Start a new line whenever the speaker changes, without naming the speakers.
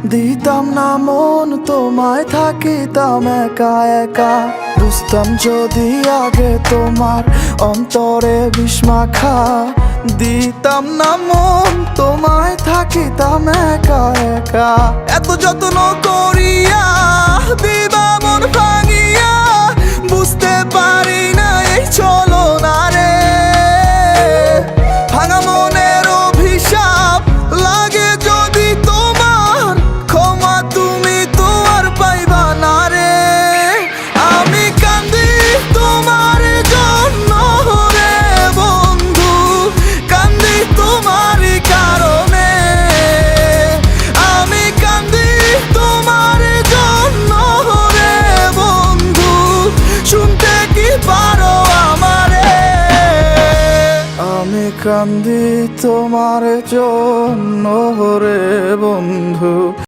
দিতাম না মন তোমায়, থাকিতাম একা একা। বুঝতাম যদি আগে তোমার অন্তরে বিস্মাখা, দিতাম না মন তোমায়, থাকিতাম একা একা। এত যত্ন করিয়া দিবা মন ভাঙিয়া, বুঝতে পারি না এই চলো না রে। ভাঙা মনের অভিশাপ লাগে যদি তোমার, ক্ষমা তুমি তো আর পাইবা না রে। আমি কান্দি তোমার জন্য রে বন্ধু, কান্দি তোমার কারণে। আমি কান্দি তোমার জন্য রে বন্ধু, শুনতে কি পারো আমারে? আমি কান্দি তোমার জন্য রে বন্ধু।